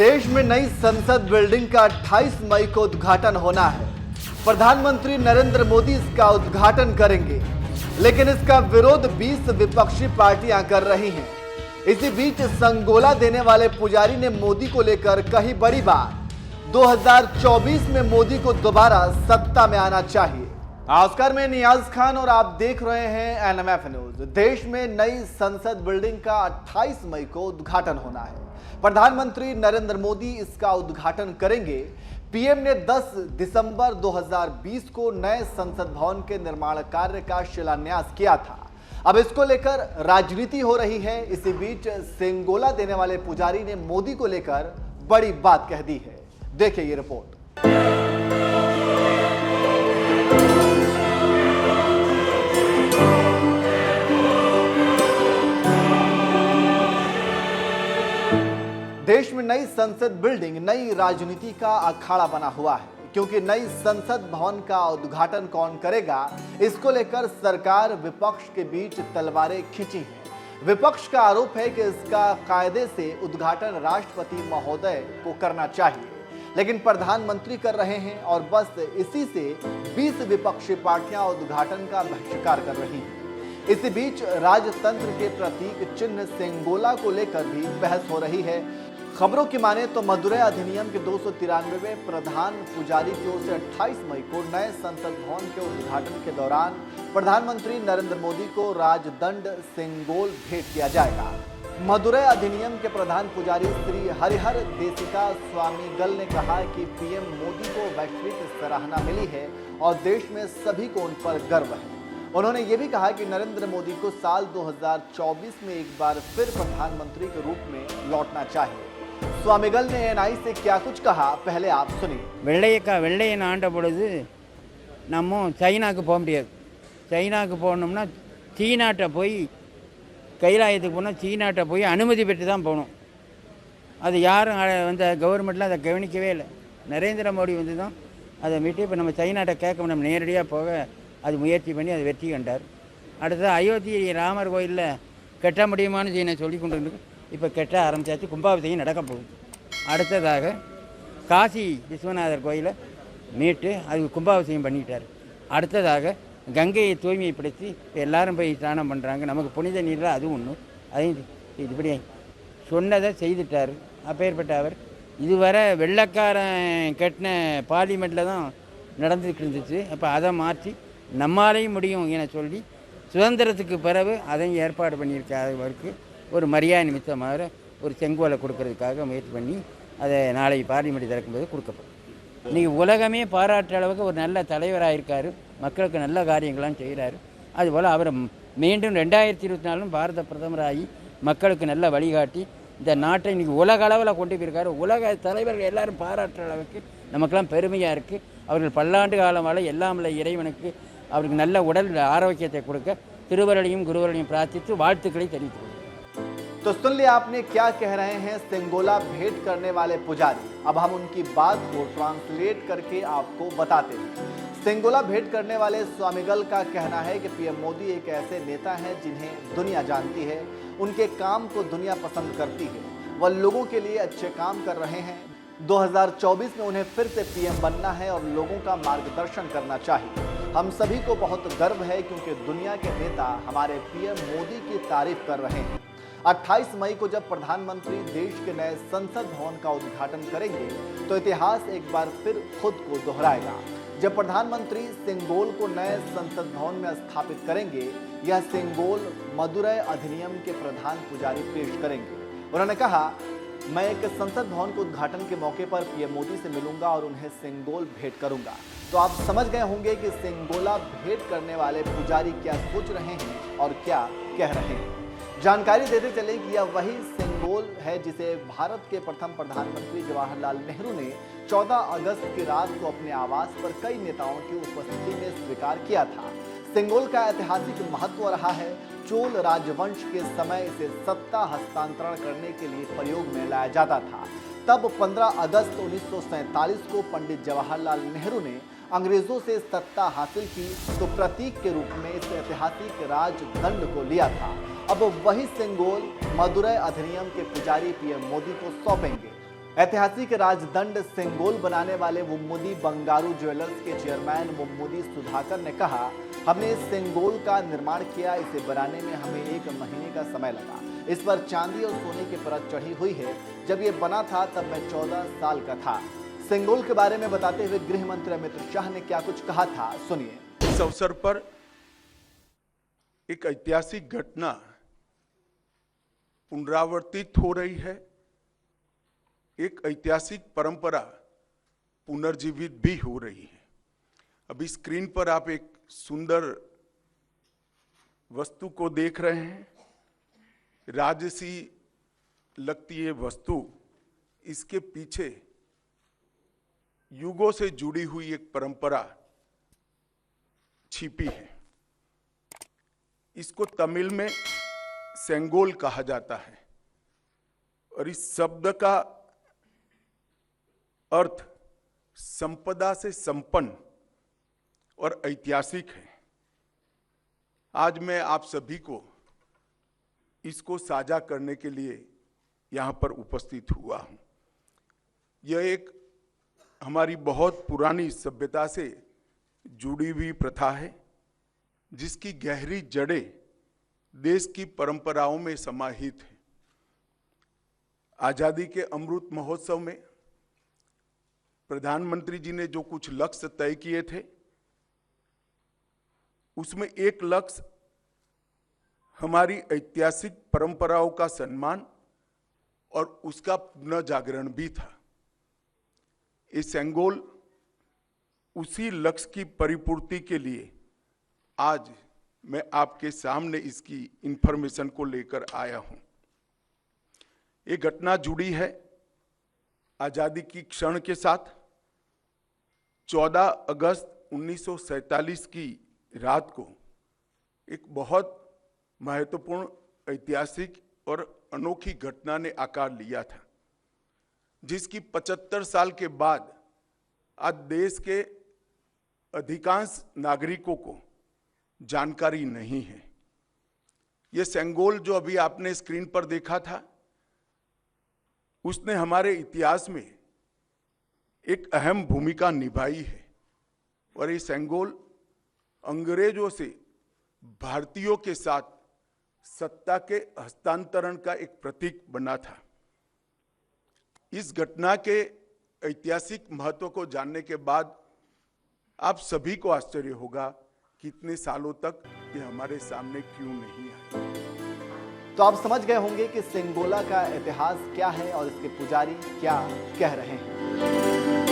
देश में नई संसद बिल्डिंग का 28 मई को उद्घाटन होना है। प्रधानमंत्री नरेंद्र मोदी इसका उद्घाटन करेंगे, लेकिन इसका विरोध 20 विपक्षी पार्टियां कर रही हैं। इसी बीच संगोला देने वाले पुजारी ने मोदी को लेकर कही बड़ी बात। 2024 में मोदी को दोबारा सत्ता में आना चाहिए। नमस्कार, मैं नियाज खान और आप देख रहे हैं एनएमएफ न्यूज। देश में नई संसद बिल्डिंग का 28 मई को उद्घाटन होना है। प्रधानमंत्री नरेंद्र मोदी इसका उद्घाटन करेंगे। पीएम ने 10 दिसंबर 2020 को नए संसद भवन के निर्माण कार्य का शिलान्यास किया था। अब इसको लेकर राजनीति हो रही है। इसी बीच सेंगोला देने वाले पुजारी ने मोदी को लेकर बड़ी बात कह दी है। देखिए ये रिपोर्ट। देश में नई संसद बिल्डिंग नई राजनीति का अखाड़ा बना हुआ है, क्योंकि नई संसद भवन का उद्घाटन कौन करेगा, इसको लेकर सरकार विपक्ष के बीच तलवारें खींची हैं। विपक्ष का आरोप है कि इसका कायदे से उद्घाटन राष्ट्रपति महोदय को करना चाहिए, लेकिन प्रधानमंत्री कर रहे हैं और बस इसी से 20 विपक्षी पार्टियां उद्घाटन का बहिष्कार कर रही हैं। इसी बीच राजतंत्र के प्रतीक चिन्ह सेंगोला को लेकर भी बहस हो रही है। खबरों की माने तो मदुरै अधिनियम के 293वें प्रधान पुजारी की ओर से 28 मई को नए संसद भवन के उद्घाटन के दौरान प्रधानमंत्री नरेंद्र मोदी को राजदंड सेंगोल भेंट किया जाएगा। मदुरै अधिनियम के प्रधान पुजारी श्री हरिहर देसिका स्वामीगल ने कहा कि पीएम मोदी को वैश्विक सराहना मिली है और देश में सभी को उन पर गर्व है। उन्होंने ये भी कहा कि नरेंद्र मोदी को साल 2024 में एक बार फिर प्रधानमंत्री के रूप में लौटना चाहिए। स्वामीगल ने एनआई से क्या कुछ कहा, पहले आप सुनिए। வெள்ளையன் ஆண்ட பொழுது நம்ம சைனாக்கு போக முடியாது. சைனாக்கு போகணும்னா சீனாட்ட போய் கைலாயத்துக்கு போனால் சீனாட்ட போய் அனுமதி பெற்று தான் போகணும். அது யாரும் வந்து கவர்மெண்ட்லாம் அதை கவனிக்கவே இல்லை. நரேந்திர மோடி வந்து தான் அதை விட்டு இப்போ நம்ம சைனாட்ட கேட்க நம்ம நேரடியாக போக அது முயற்சி பண்ணி அது வெற்றி கண்டார். அடுத்தது அயோத்தி ராமர் கோயிலில் கட்ட முடியுமான்னு சீனை சொல்லி கொண்டு இருக்கு. இப்போ கெட்ட ஆரம்பித்தாச்சு. கும்பாபிஷேகம் நடக்க போகுது. அடுத்ததாக காசி விஸ்வநாதர் கோயிலை மீட்டு அது கும்பாபிஷேகம் பண்ணிக்கிட்டார். அடுத்ததாக கங்கையை தூய்மைப்படுத்தி எல்லாரும் போய் ஸ்நானம் பண்ணுறாங்க. நமக்கு புனித நீரில் அது ஒன்று. அதையும் இப்படி சொன்னதை செய்துட்டார். அப்பேற்பட்ட அவர் இதுவரை வெள்ளைக்காரன் கட்டின பார்லிமெண்ட்டில் தான் நடந்துக்கிட்டு இருந்துச்சு. அப்போ அதை மாற்றி நம்மாலையும் முடியும் என சொல்லி சுதந்திரத்துக்கு பிறகு அதையும் ஏற்பாடு பண்ணியிருக்காருக்கு. ஒரு மரியாதை நிமித்தமாக ஒரு செங்கோலை கொடுக்கறதுக்காக முயற்சி பண்ணி அதை நாளை பார்லிமெண்ட் திறக்கும்போது கொடுக்கப்படும். இன்றைக்கி உலகமே பாராட்டுற அளவுக்கு ஒரு நல்ல தலைவராக இருக்கார். மக்களுக்கு நல்ல காரியங்கள்லாம் செய்கிறாரு. அதுபோல் அவரை மீண்டும் 2024 பாரத பிரதமராகி மக்களுக்கு நல்ல வழிகாட்டி இந்த நாட்டை இன்றைக்கி உலக அளவில் கொண்டு போயிருக்காரு. உலக தலைவர்கள் எல்லாரும் பாராட்டுற அளவுக்கு நமக்கெல்லாம் பெருமையாக இருக்குது. அவர்கள் பல்லாண்டு காலம் வாழ எல்லாம் உள்ள இறைவனுக்கு அவருக்கு நல்ல உடல் ஆரோக்கியத்தை கொடுக்க திருவருளையும் குருவருளையும் பிரார்த்தித்து வாழ்த்துக்களை தெரிவித்துள்ளனர்। तो सुन लिया आपने क्या कह रहे हैं सेंगोला भेंट करने वाले पुजारी। अब हम उनकी बात को ट्रांसलेट करके आपको बताते हैं। सेंगोला भेंट करने वाले स्वामीगल का कहना है कि पीएम मोदी एक ऐसे नेता हैं जिन्हें दुनिया जानती है। उनके काम को दुनिया पसंद करती है। वह लोगों के लिए अच्छे काम कर रहे हैं। 2024 में उन्हें फिर से पीएम बनना है और लोगों का मार्गदर्शन करना चाहिए। हम सभी को बहुत गर्व है क्योंकि दुनिया के नेता हमारे पीएम मोदी की तारीफ कर रहे हैं। 28 मई को जब प्रधानमंत्री देश के नए संसद भवन का उद्घाटन करेंगे तो इतिहास एक बार फिर खुद को दोहराएगा। जब प्रधानमंत्री सेंगोल को नए संसद भवन में स्थापित करेंगे, यह सेंगोल मदुरै अधिनियम के प्रधान पुजारी पेश करेंगे। उन्होंने कहा, मैं एक संसद भवन के उद्घाटन के मौके पर पीएम मोदी से मिलूंगा और उन्हें सेंगोल भेंट करूंगा। तो आप समझ गए होंगे कि सेंगोला भेंट करने वाले पुजारी क्या सोच रहे हैं और क्या कह रहे हैं। जानकारी देते चले कि यह वही सेंगोल है जिसे भारत के प्रथम प्रधानमंत्री जवाहरलाल नेहरू ने 14 अगस्त की रात को अपने आवास पर कई नेताओं की उपस्थिति में स्वीकार किया था। सेंगोल का ऐतिहासिक महत्व रहा है। चोल राजवंश के समय इसे सत्ता हस्तांतरण करने के लिए प्रयोग में लाया जाता था। तब 15 अगस्त 1947 को पंडित जवाहरलाल नेहरू ने अंग्रेजों से सत्ता हासिल की तो प्रतीक के रूप में इस ऐतिहासिक राजदंड को लिया था। अब वही सेंगोल मदुरै अधिनियम के पुजारी पीएम मोदी को सौंपेंगे। ऐतिहासिक राजदंड सेंगोल बनाने वाले मुम्मुदी बंगारू ज्वेलर्स के चेयरमैन मुम्मुदी सुधाकर ने कहा, हमने इस सेंगोल का निर्माण किया, इसे बनाने में हमें 1 महीने का समय लगा। इस पर चांदी और सोने की परत चढ़ी हुई है। जब ये बना था तब मैं 14 साल का था। सेंगोल के बारे में बताते हुए गृह मंत्री अमित शाह ने क्या कुछ कहा था, सुनिए। इस अवसर पर एक ऐतिहासिक घटना पुनरावर्तित हो रही है। एक ऐतिहासिक परंपरा पुनर्जीवित भी हो रही है। अभी स्क्रीन पर आप एक सुंदर वस्तु को देख रहे हैं। राजसी लगती है वस्तु, इसके पीछे युगों से जुड़ी हुई एक परंपरा छिपी है। इसको तमिल में सेंगोल कहा जाता है और इस शब्द का अर्थ संपदा से संपन्न और ऐतिहासिक है। आज मैं आप सभी को इसको साझा करने के लिए यहां पर उपस्थित हुआ हूं। यह एक हमारी बहुत पुरानी सभ्यता से जुड़ी हुई प्रथा है, जिसकी गहरी जड़ें देश की परंपराओं में समाहित है। आजादी के अमृत महोत्सव में प्रधानमंत्री जी ने जो कुछ लक्ष्य तय किए थे, उसमें एक लक्ष्य हमारी ऐतिहासिक परंपराओं का सम्मान और उसका पुनर्जागरण भी था। ये सेंगोल उसी लक्ष्य की परिपूर्ति के लिए आज मैं आपके सामने इसकी इंफॉर्मेशन को लेकर आया हूं। ये घटना जुड़ी है आजादी की क्षण के साथ। 14 अगस्त 1947 की रात को एक बहुत महत्वपूर्ण ऐतिहासिक और अनोखी घटना ने आकार लिया था, जिसकी 75 साल के बाद आज देश के अधिकांश नागरिकों को जानकारी नहीं है। यह सेंगोल जो अभी आपने स्क्रीन पर देखा था, उसने हमारे इतिहास में एक अहम भूमिका निभाई है और ये सेंगोल अंग्रेजों से भारतीयों के साथ सत्ता के हस्तांतरण का एक प्रतीक बना था। इस घटना के ऐतिहासिक महत्व को जानने के बाद आप सभी को आश्चर्य होगा कि इतने सालों तक ये हमारे सामने क्यों नहीं आया। तो आप समझ गए होंगे कि सेंगोला का इतिहास क्या है और इसके पुजारी क्या कह रहे हैं।